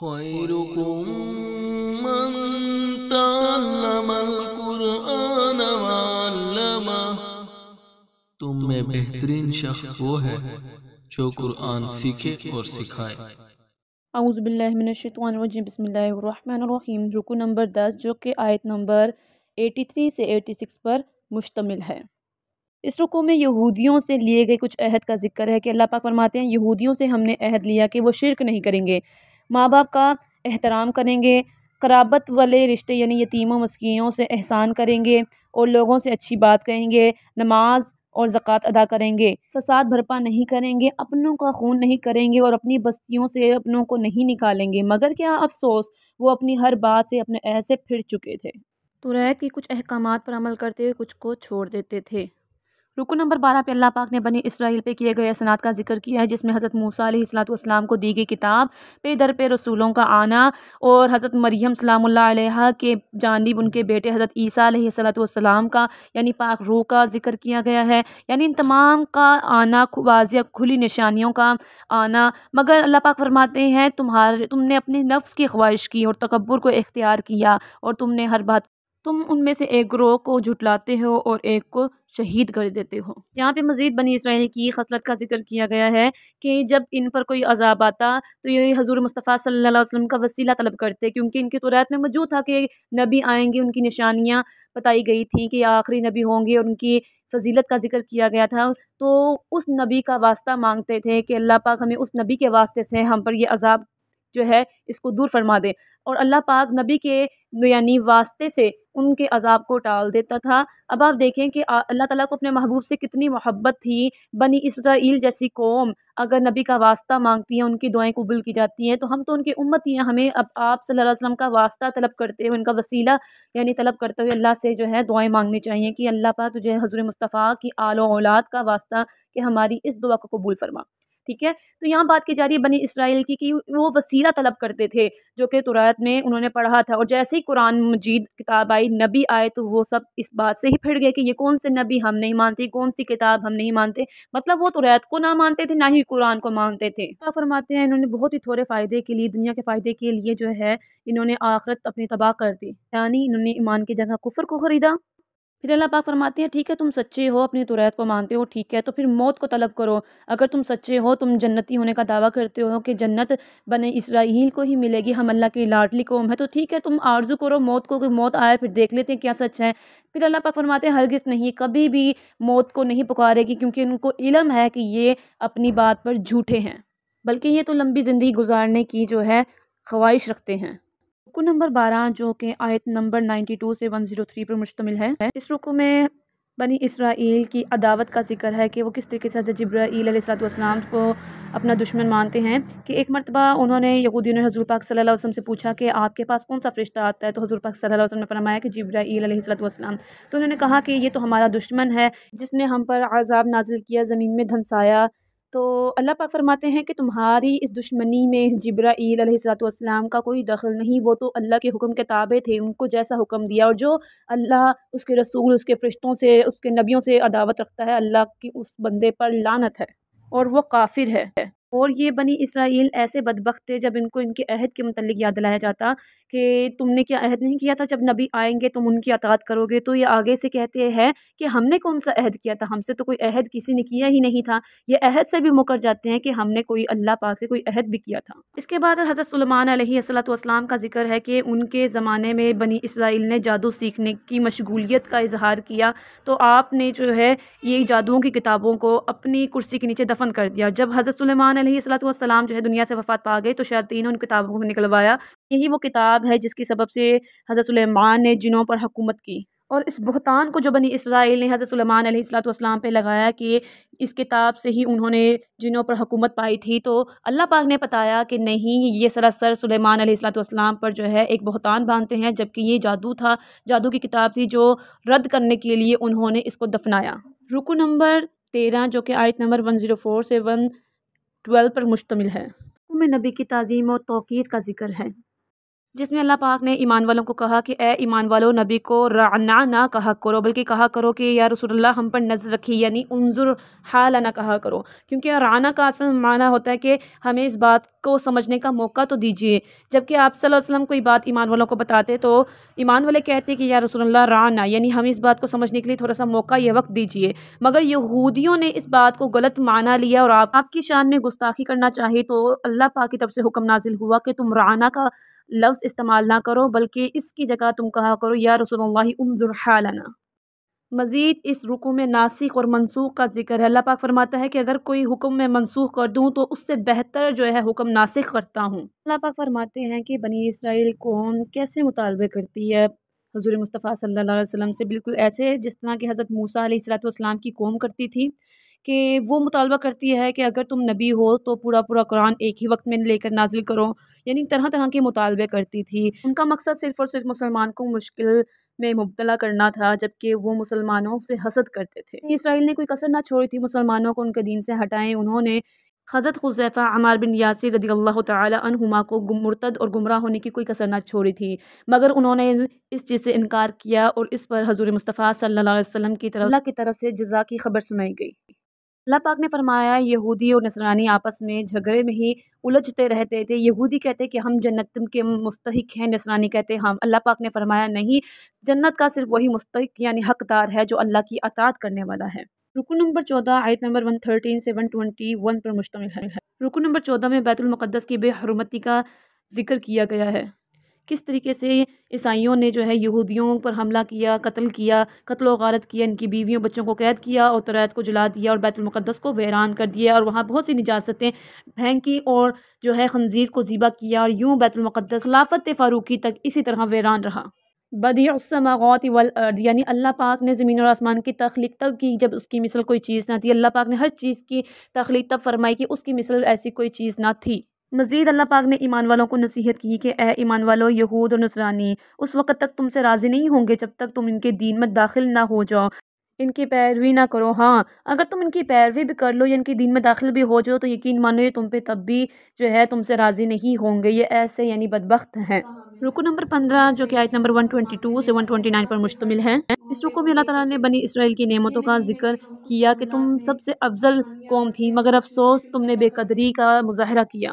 خیرکم من تعلم القرآن وعلمہ، تم میں بہترین شخص وہ ہے جو قرآن سیکھے اور سکھائے۔ اعوذ باللہ من الشیطان الرجیم، بسم اللہ الرحمن الرحیم۔ رکو نمبر 10 جو کہ آیت نمبر 83 سے 86 پر مشتمل ہے۔ اس رکو میں یہودیوں سے لیے گئے کچھ عہد کا ذکر ہے کہ اللہ پاک فرماتے ہیں یہودیوں سے ہم نے عہد لیا کہ وہ شرک نہیں کریں گے، ماں باپ کا احترام کریں گے، قرابت والے رشتے یعنی یتیموں مسکینوں سے احسان کریں گے اور لوگوں سے اچھی بات کہیں گے، نماز اور زکوٰۃ ادا کریں گے، فساد برپا نہیں کریں گے، اپنوں کا خون نہیں کریں گے اور اپنی بستیوں سے اپنوں کو نہیں نکالیں گے، مگر کیا افسوس وہ اپنی ہر بات سے اپنے عہد سے پھر چکے تھے۔ توریت کے کچھ احکامات پر عمل کرتے ہوئے کچھ کو چھوڑ دیتے تھے۔ رکو نمبر 12 پہ اللہ پاک نے بنی اسرائیل پہ کیے گئے احسانات کا ذکر کیا ہے، جس میں حضرت موسیٰ علیہ السلام کو دی گئی کتاب، پہ در پہ رسولوں کا آنا، اور حضرت مریم سلام اللہ علیہا کے جانب ان کے بیٹے حضرت عیسیٰ علیہ السلام کا یعنی پاک روح کا ذکر کیا گیا ہے، یعنی ان تمام کا آنا، واضح کھلی نشانیوں کا آنا، مگر اللہ پاک فرماتے ہیں تم نے اپنے نفس کی خواہش کی اور تکبر کو اختیار کیا اور تم نے ہر بات، تم ان میں سے ایک گروہ کو جھٹلاتے ہو اور ایک کو شہید کر دیتے ہو۔ یہاں پہ مزید بنی اسرائیل کی خصلت کا ذکر کیا گیا ہے کہ جب ان پر کوئی عذاب آتا تو یہ حضور مصطفیٰ صلی اللہ علیہ وسلم کا وسیلہ طلب کرتے، کیونکہ ان کی توریت میں موجود تھا کہ نبی آئیں گے، ان کی نشانیاں بتائی گئی تھیں کہ آخری نبی ہوں گے اور ان کی فضیلت کا ذکر کیا گیا تھا، تو اس نبی کا واسطہ مانگتے تھے کہ اللہ پاک ہمیں اس نبی کے واسطے سے ہم پر یہ عذاب جو ہے اس کو دور فرما دے، اور اللہ پاک نبی کے یعنی واسطے سے ان کے عذاب کو ٹال دیتا تھا۔ اب آپ دیکھیں کہ اللہ تعالیٰ کو اپنے محبوب سے کتنی محبت تھی، بنی اسرائیل جیسی قوم اگر نبی کا واسطہ مانگتی ہیں، ان کی دعائیں قبول کی جاتی ہیں، تو ہم تو ان کی امتی ہیں، ہمیں اب آپ صلی اللہ علیہ وسلم کا واسطہ طلب کرتے ہوئے، ان کا وسیلہ یعنی طلب کرتے ہوئے اللہ سے جو ہے دعائیں مانگنی چاہیے کہ اللہ پاک تجھے حضور مصطفیٰ کی آل و اولاد کا واسطہ کہ ہماری اس دعا کو قبول فرما۔ ٹھیک ہے، تو یہاں بات کی جا رہی ہے بنی اسرائیل کی کہ وہ وسیلہ طلب کرتے تھے جو کہ توریت میں انہوں نے پڑھا تھا، اور جیسے ہی قرآن مجید کتاب آئی، نبی آئے، تو وہ سب اس بات سے ہی پھٹ گئے کہ یہ کون سے نبی ہم نہیں مانتے، کون سی کتاب ہم نہیں مانتے، مطلب وہ توریت کو نہ مانتے تھے نہ ہی قرآن کو مانتے تھے۔ کیا فرماتے ہیں انہوں نے بہت ہی تھوڑے فائدے کے لیے، دنیا کے فائدے کے لیے جو ہے انہوں نے آخرت اپنی تباہ کر دی، یعنی انہوں نے ایمان کی جگہ کفر کو خریدا۔ پھر اللہ پاک فرماتے ہیں ٹھیک ہے تم سچے ہو، اپنی توریت کو مانتے ہو، ٹھیک ہے تو پھر موت کو طلب کرو، اگر تم سچے ہو، تم جنتی ہونے کا دعویٰ کرتے ہو کہ جنت بنی اسرائیل کو ہی ملے گی، ہم اللہ کی لاڈلی قوم ہے، تو ٹھیک ہے تم آرزو کرو موت کو کہ موت آئے، پھر دیکھ لیتے ہیں کیا سچ ہے۔ پھر اللہ پاک فرماتے ہیں ہرگز نہیں، کبھی بھی موت کو نہیں پکارے گی، کیونکہ ان کو علم ہے کہ یہ اپنی بات پر جھوٹے ہیں، بلکہ یہ تو لمبی زندگی گزارنے کی جو ہے خواہش رکھتے ہیں۔ رکو نمبر 12 جو کہ آیت نمبر 92 سے 103 پر مشتمل ہے، اس رکو میں بنی اسرائیل کی عداوت کا ذکر ہے کہ وہ کس طریقے سے حضرت جبرائیل علیہ السلام کو اپنا دشمن مانتے ہیں، کہ ایک مرتبہ انہوں نے یہودیوں نے حضور پاک صلی اللہ علیہ وسلم سے پوچھا کہ آپ کے پاس کون سا فرشتہ آتا ہے، تو حضور پاک صلی اللہ علیہ وسلم نے فرمایا کہ جبرائیل علیہ السلام، تو انہوں نے کہا کہ یہ تو ہمارا دشمن ہے جس نے ہم پر عذاب نازل کیا، زمین میں دھنسایا، تو اللہ پاک فرماتے ہیں کہ تمہاری اس دشمنی میں جبرائیل علیہ السلام کا کوئی دخل نہیں، وہ تو اللہ کے حکم کے تابع تھے، ان کو جیسا حکم دیا، اور جو اللہ اس کے رسول اس کے فرشتوں سے اس کے نبیوں سے عداوت رکھتا ہے، اللہ کی اس بندے پر لعنت ہے اور وہ کافر ہے۔ اور یہ بنی اسرائیل ایسے بدبخت تھے جب ان کو ان کے عہد کے متعلق یاد دلایا جاتا کہ تم نے کیا عہد نہیں کیا تھا، جب نبی آئیں گے تم ان کی اطاعت کرو گے، تو یہ آگے سے کہتے ہیں کہ ہم نے کون سا عہد کیا تھا، ہم سے تو کوئی عہد کسی نے کیا ہی نہیں تھا، یہ عہد سے بھی مکر جاتے ہیں کہ ہم نے کوئی اللہ پاک سے کوئی عہد بھی کیا تھا۔ اس کے بعد حضرت سلیمان علیہ السلام کا ذکر ہے کہ ان کے زمانے میں بنی اسرائیل نے جادو سیکھنے کی مشغولیت کا اظہار کیا، تو آپ نے جو ہے یہ جادوؤں کی کتابوں کو اپنی کرسی کے نیچے دفن کر دیا۔ جب حضرت سلیمان علیہ السلام جو ہے دنیا سے وفات پا گئے تو شیاطین ان کتابوں کو نکلوایا، یہی وہ کتاب ہے جس کی سبب سے حضرت سلیمان نے جنوں پر حکومت کی، اور اس بہتان کو جو بنی اسرائیل نے حضرت سلیمان علیہ السلام پہ لگایا کہ اس کتاب سے ہی انہوں نے جنوں پر حکومت پائی تھی، تو اللہ پاک نے بتایا کہ نہیں، یہ سراسر سلیمان علیہ السلام پر جو ہے ایک بہتان باندھتے ہیں، جبکہ یہ جادو تھا، جادو کی کتاب تھی جو رد کرنے کے لیے انہوں نے اس کو دفنایا۔ رکو نمبر 13 جو کہ آیت نمبر 104 سے 112 پر مشتمل ہے، میں نبی کی تعظیم اور توقیر کا ذکر ہے۔ جس میں اللہ پاک نے ایمان والوں کو کہا کہ اے ایمان والو، نبی کو رعنا نہ کہا کرو، بلکہ کہا کرو کہ یا رسول اللہ ہم پر نظر رکھی، یعنی انظر حالنا کہا کرو، کیونکہ رعنا کا اصل معنی ہوتا ہے کہ ہمیں اس بات کو سمجھنے کا موقع تو دیجیے۔ جبکہ آپ صلی اللہ علیہ وسلم کوئی بات ایمان والوں کو بتاتے تو ایمان والے کہتے کہ یا رسول اللہ رعنا، یعنی ہمیں اس بات کو سمجھنے کے لیے تھوڑا سا موقع یا وقت دیجیے۔ مگر یہودیوں نے اس بات کو غلط معنی لیا اور آپ کی شان میں گستاخی کرنا چاہی، تو اللہ پاک کی طرف سے حکم نازل ہوا کہ تم رعنا کا لفظ استعمال نہ کرو، بلکہ اس کی جگہ تم کہا کرو یا رسول اللہ انظر حالنا۔ مزید اس رکوع میں ناسخ اور منسوخ کا ذکر ہے۔ اللہ پاک فرماتا ہے کہ اگر کوئی حکم میں منسوخ کر دوں تو اس سے بہتر جو ہے حکم ناسخ کرتا ہوں۔ اللہ پاک فرماتے ہیں کہ بنی اسرائیل قوم کیسے مطالبے کرتی ہے حضور مصطفیٰ صلی اللہ علیہ وسلم سے، بالکل ایسے جس طرح کہ حضرت موسیٰ علیہ السلام کی قوم کرتی تھی، کہ وہ مطالبہ کرتی ہے کہ اگر تم نبی ہو تو پورا قرآن ایک ہی وقت میں لے کر نازل کرو، یعنی طرح طرح کے مطالبے کرتی تھی۔ ان کا مقصد صرف اور صرف مسلمان کو مشکل میں مبتلا کرنا تھا، جبکہ وہ مسلمانوں سے حسد کرتے تھے۔ اسرائیل نے کوئی کسر نہ چھوڑی تھی مسلمانوں کو ان کے دین سے ہٹائیں۔ انہوں نے حضرت حذیفہ عمار بن یاسر رضی اللہ تعالی عنہما کو مرتد اور گمراہ ہونے کی کوئی کسر نہ چھوڑی تھی، مگر انہوں نے اس چیز سے انکار کیا اور اس پر حضور مصطفیٰ صلی اللہ علیہ وسلم کی طرف اللہ کی طرف سے جزا کی خبر سنائی گئی۔ اللہ پاک نے فرمایا یہودی اور نصرانی آپس میں جھگڑے میں ہی الجھتے رہتے تھے۔ یہودی کہتے کہ ہم جنت کے مستحق ہیں، نصرانی کہتے ہم۔ اللہ پاک نے فرمایا نہیں، جنت کا صرف وہی مستحق یعنی حقدار ہے جو اللہ کی اطاعت کرنے والا ہے۔ رکو نمبر 14 آیت نمبر 113 سے 121 پر مشتمل ہے۔ رکو نمبر 14 میں بیت المقدس کی بے حرمتی کا ذکر کیا گیا ہے، کس طریقے سے عیسائیوں نے جو ہے یہودیوں پر حملہ کیا، قتل و غارت کیا، ان کی بیویوں بچوں کو قید کیا اور توریت کو جلا دیا اور بیت المقدس کو ویران کر دیا، اور وہاں بہت سی نجاستیں پھینکی اور جو ہے خنزیر کو ذبح کیا، اور یوں بیت المقدس خلافت فاروقی تک اسی طرح ویران رہا۔ بدیع السماوات والارض، یعنی اللہ پاک نے زمین اور آسمان کی تخلیق تب کی جب اس کی مثل کوئی چیز نہ تھی۔ اللہ پاک نے ہر چیز کی تخلیق تب فرمائی کہ اس کی مثل ایسی کوئی چیز نہ تھی۔ مزید اللہ پاک نے ایمان والوں کو نصیحت کی کہ اے ایمان والو، یہود اور نصرانی اس وقت تک تم سے راضی نہیں ہوں گے جب تک تم ان کے دین میں داخل نہ ہو جاؤ، ان کی پیروی نہ کرو۔ ہاں، اگر تم ان کی پیروی بھی کر لو یا ان کے دین میں داخل بھی ہو جاؤ تو یقین مانو یہ تم پہ تب بھی جو ہے تم سے راضی نہیں ہوں گے، یہ ایسے یعنی بدبخت ہیں۔ رکو نمبر 15 جو کہ آیت نمبر 122 سے 129 پر مشتمل ہے۔ اس رکو میں اللہ تعالیٰ نے بنی اسرائیل کی نعمتوں کا ذکر کیا کہ تم سب سے افضل قوم تھی، مگر افسوس تم نے بے قدری کا مظاہرہ کیا۔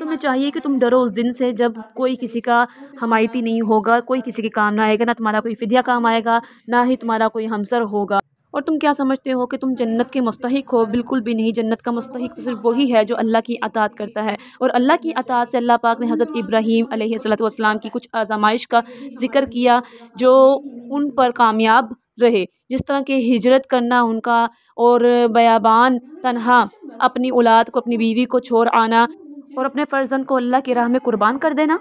تمہیں چاہیے کہ تم ڈرو اس دن سے جب کوئی کسی کا حمایتی نہیں ہوگا، کوئی کسی کے کام نہ آئے گا، نہ تمہارا کوئی فدیہ کام آئے گا، نہ ہی تمہارا کوئی ہمسر ہوگا۔ اور تم کیا سمجھتے ہو کہ تم جنت کے مستحق ہو؟ بالکل بھی نہیں، جنت کا مستحق صرف وہی ہے جو اللہ کی اطاعت کرتا ہے، اور اللہ کی اطاعت سے اللہ پاک نے حضرت ابراہیم علیہ السلام کی کچھ آزمائش کا ذکر کیا جو ان پر کامیاب رہے، جس طرح کہ ہجرت کرنا ان کا، اور بیابان تنہا اپنی اولاد کو، اپنی بیوی کو چھوڑ آنا اور اپنے فرزند کو اللہ کی راہ میں قربان کر دینا،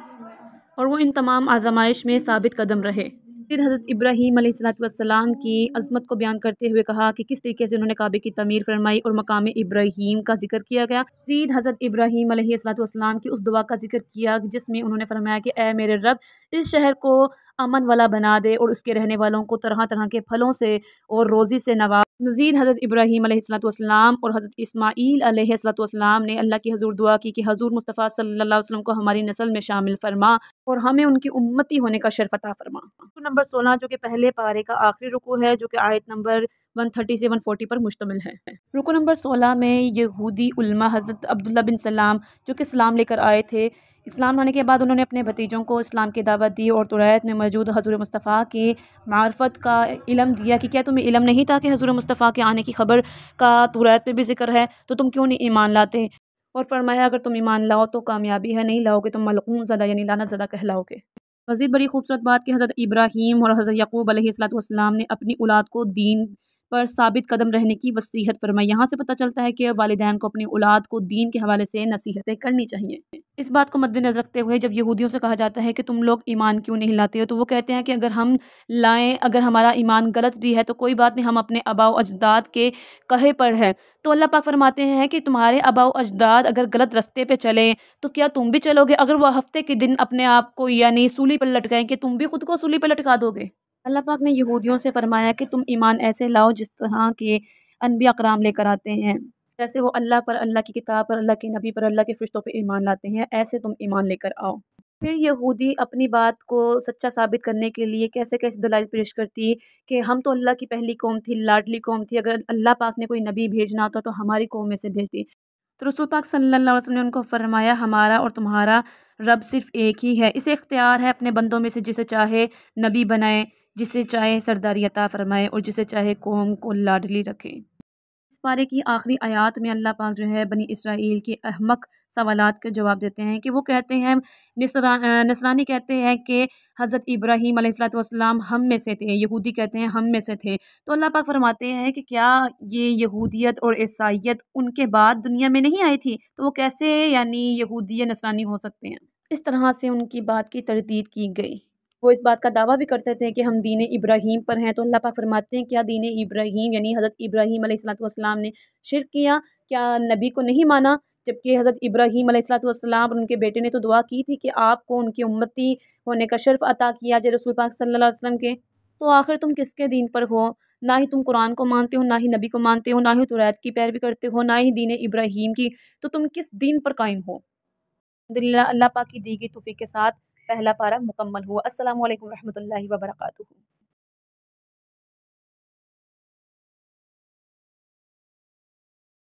اور وہ ان تمام آزمائش میں ثابت قدم رہے۔ پھر حضرت ابراہیم علیہ السلام کی عظمت کو بیان کرتے ہوئے کہا کہ کس طریقے سے انہوں نے کعبے کی تعمیر فرمائی اور مقام ابراہیم کا ذکر کیا گیا۔ مزید حضرت ابراہیم علیہ السلام کی اس دعا کا ذکر کیا جس میں انہوں نے فرمایا کہ اے میرے رب، اس شہر کو امن والا بنا دے اور اس کے رہنے والوں کو طرح طرح کے پھلوں سے اور روزی سے نواز۔ مزید حضرت ابراہیم علیہ السلام اور حضرت اسماعیل علیہ السلام نے اللہ کی حضور دعا کی کہ حضور مصطفیٰ صلی اللہ علیہ وسلم کو ہماری نسل میں شامل فرما اور ہمیں ان کی امتی ہونے کا شرف عطا فرما۔ رکو نمبر 16 جو کہ پہلے پارے کا آخری رکو ہے، جو کہ آیت نمبر 130 سے 140 پر مشتمل ہے۔ رکو نمبر 16 میں یہودی علماء حضرت عبداللہ بن سلام جو کہ اسلام لے کر آئے تھے، اسلام لانے کے بعد انہوں نے اپنے بھتیجوں کو اسلام کی دعوت دی اور توریت میں موجود حضور مصطفیٰ کی معرفت کا علم دیا کہ کیا تمہیں علم نہیں تھا کہ حضور مصطفیٰ کے آنے کی خبر کا توریت میں بھی ذکر ہے، تو تم کیوں نہیں ایمان لاتے؟ اور فرمایا اگر تم ایمان لاؤ تو کامیابی ہے، نہیں لاؤ گے تم ملعون زدہ یعنی لعنت زدہ کہلاؤ گے۔ مزید بڑی خوبصورت بات کہ حضرت ابراہیم اور حضرت یعقوب علیہ السلام نے اپنی اولاد کو دین پر ثابت قدم رہنے کی وصیت فرمائی۔ یہاں سے پتہ چلتا ہے کہ والدین کو اپنی اولاد کو دین کے حوالے سے نصیحتیں کرنی چاہیے۔ اس بات کو مد نظر رکھتے ہوئے جب یہودیوں سے کہا جاتا ہے کہ تم لوگ ایمان کیوں نہیں لاتے ہو، تو وہ کہتے ہیں کہ اگر ہم لائیں، اگر ہمارا ایمان غلط بھی ہے تو کوئی بات نہیں، ہم اپنے آباء و اجداد کے کہے پر ہے۔ تو اللہ پاک فرماتے ہیں کہ تمہارے آباء و اجداد اگر غلط رستے پہ چلیں تو کیا تم بھی چلو گے؟ اگر وہ ہفتے کے دن اپنے آپ کو یعنی سولی پر لٹکائیں کہ تم بھی خود کو سولی پر لٹکا دو گے؟ اللہ پاک نے یہودیوں سے فرمایا کہ تم ایمان ایسے لاؤ جس طرح کے انبیاء کرام لے کر آتے ہیں، جیسے وہ اللہ پر، اللہ کی کتاب پر، اللہ کے نبی پر، اللہ کے فرشتوں پہ ایمان لاتے ہیں، ایسے تم ایمان لے کر آؤ۔ پھر یہودی اپنی بات کو سچا ثابت کرنے کے لیے کیسے کیسے دلائل پیش کرتی کہ ہم تو اللہ کی پہلی قوم تھی، لاڈلی قوم تھی، اگر اللہ پاک نے کوئی نبی بھیجنا ہوتا تو ہماری قوم میں سے بھیجتی۔ تو رسول پاک صلی اللہ علیہ وسلم نے ان کو فرمایا ہمارا اور تمہارا رب صرف ایک ہی ہے، اسے اختیار ہے اپنے بندوں میں سے جسے چاہے نبی بنائے، جسے چاہے سرداری عطا فرمائے اور جسے چاہے قوم کو لاڈلی رکھے۔ اس پارے کی آخری آیات میں اللہ پاک جو ہے بنی اسرائیل کے احمق سوالات کا جواب دیتے ہیں کہ وہ کہتے ہیں، نصرانی کہتے ہیں کہ حضرت ابراہیم علیہ السلام ہم میں سے تھے، یہودی کہتے ہیں ہم میں سے تھے۔ تو اللہ پاک فرماتے ہیں کہ کیا یہ یہودیت اور عیسائیت ان کے بعد دنیا میں نہیں آئی تھی؟ تو وہ کیسے یعنی یہودی یا نصرانی ہو سکتے ہیں؟ اس طرح سے ان کی بات کی تردید کی گئی۔ وہ اس بات کا دعویٰ بھی کرتے تھے کہ ہم دین ابراہیم پر ہیں، تو اللہ پاک فرماتے ہیں کیا دین ابراہیم یعنی حضرت ابراہیم علیہ السلام نے شرک کیا؟ کیا نبی کو نہیں مانا؟ جبکہ حضرت ابراہیم علیہ السلام اور ان کے بیٹے نے تو دعا کی تھی کہ آپ کو ان کی امتی ہونے کا شرف عطا کیا جائے رسول پاک صلی اللہ علیہ وسلم کے۔ تو آخر تم کس کے دین پر ہو؟ نہ ہی تم قرآن کو مانتے ہو، نہ ہی نبی کو مانتے ہو، نہ ہی توریت کی پیروی کرتے ہو، نہ ہی دین ابراہیم کی، تو تم کس دین پر قائم ہو؟ الحمدللہ اللہ پاک کی دی گئی توفیق کے ساتھ پہلا پارہ مکمل ہوا۔ السلام علیکم ورحمۃ اللہ وبرکاتہ۔